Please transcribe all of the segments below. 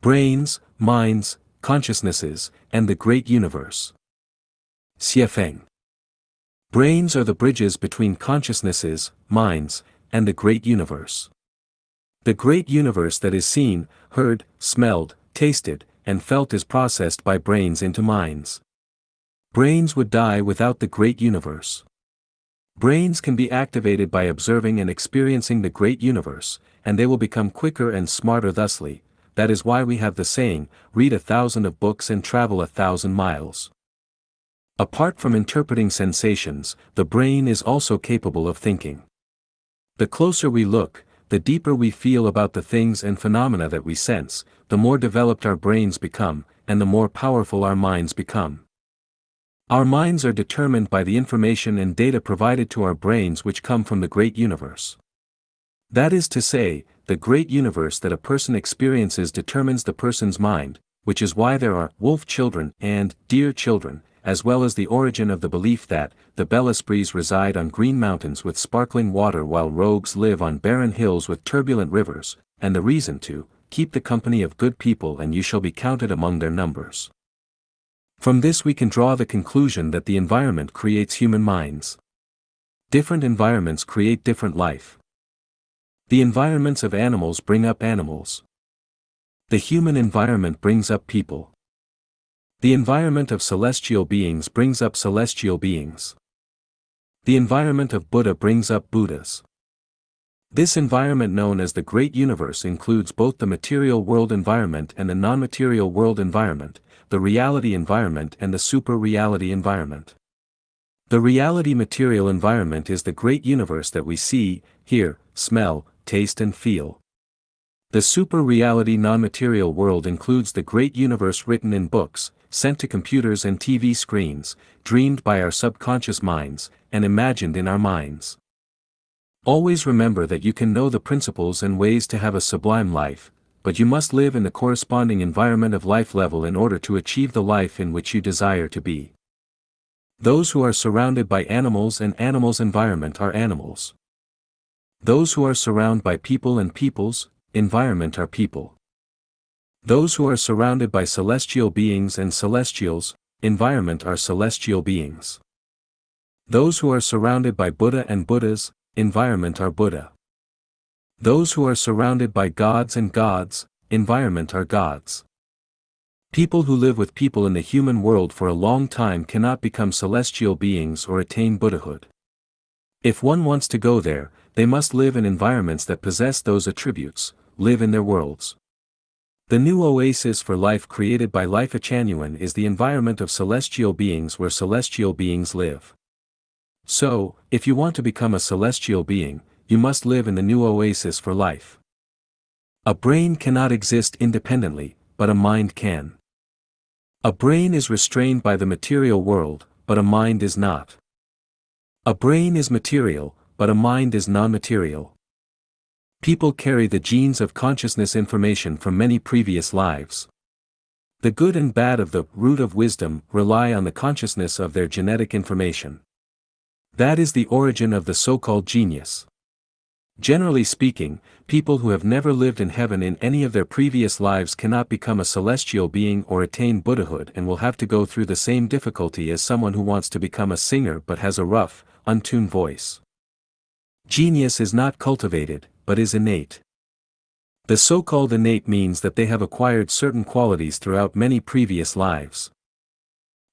Brains, minds, consciousnesses, and the great universe. Xiefeng. Brains are the bridges between consciousnesses, minds, and the great universe. The great universe that is seen, heard, smelled, tasted, and felt is processed by brains into minds. Brains would die without the great universe. Brains can be activated by observing and experiencing the great universe, and they will become quicker and smarter thusly. That is why we have the saying, read 1,000 of books and travel 1,000 miles. Apart from interpreting sensations, the brain is also capable of thinking. The closer we look, the deeper we feel about the things and phenomena that we sense, the more developed our brains become, and the more powerful our minds become. Our minds are determined by the information and data provided to our brains which come from the great universe. That is to say, the great universe that a person experiences determines the person's mind, which is why there are wolf children and deer children, as well as the origin of the belief that the bel esprits reside on green mountains with sparkling water while rogues live on barren hills with turbulent rivers, and the reason to keep the company of good people and you shall be counted among their numbers. From this we can draw the conclusion that the environment creates human minds. Different environments create different life. The environments of animals bring up animals. The human environment brings up people. The environment of celestial beings brings up celestial beings. The environment of Buddha brings up Buddhas. This environment known as the Great Universe includes both the material world environment and the non-material world environment, the reality environment and the super-reality environment. The reality material environment is the great universe that we see, hear, smell, taste and feel. The super-reality non-material world includes the great universe written in books, sent to computers and TV screens, dreamed by our subconscious minds, and imagined in our minds. Always remember that you can know the principles and ways to have a sublime life, but you must live in the corresponding environment of life level in order to achieve the life in which you desire to be. Those who are surrounded by animals and animals' environment are animals. Those who are surrounded by people and people's environment are people. Those who are surrounded by celestial beings and celestials' environment are celestial beings. Those who are surrounded by Buddha and Buddha's environment are Buddha. Those who are surrounded by gods and gods' environment are gods. People who live with people in the human world for a long time cannot become celestial beings or attain Buddhahood. If one wants to go there, they must live in environments that possess those attributes, live in their worlds. The new oasis for life created by Lifechanyuan is the environment of celestial beings where celestial beings live. So, if you want to become a celestial being, you must live in the new oasis for life. A brain cannot exist independently, but a mind can. A brain is restrained by the material world, but a mind is not. A brain is material, but a mind is non-material. People carry the genes of consciousness information from many previous lives. The good and bad of the root of wisdom rely on the consciousness of their genetic information. That is the origin of the so-called genius. Generally speaking, people who have never lived in heaven in any of their previous lives cannot become a celestial being or attain Buddhahood and will have to go through the same difficulty as someone who wants to become a singer but has a rough, untuned voice. Genius is not cultivated, but is innate. The so-called innate means that they have acquired certain qualities throughout many previous lives.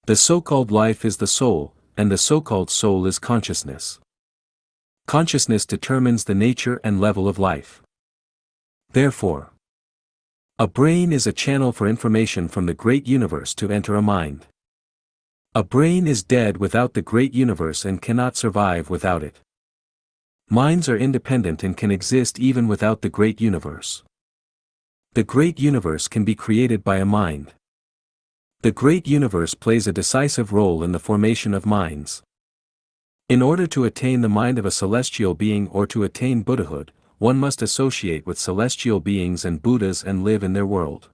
The so-called life is the soul, and the so-called soul is consciousness. Consciousness determines the nature and level of life. Therefore, a brain is a channel for information from the great universe to enter a mind. A brain is dead without the great universe and cannot survive without it. Minds are independent and can exist even without the great universe. The great universe can be created by a mind. The great universe plays a decisive role in the formation of minds. In order to attain the mind of a celestial being or to attain Buddhahood, one must associate with celestial beings and Buddhas and live in their world.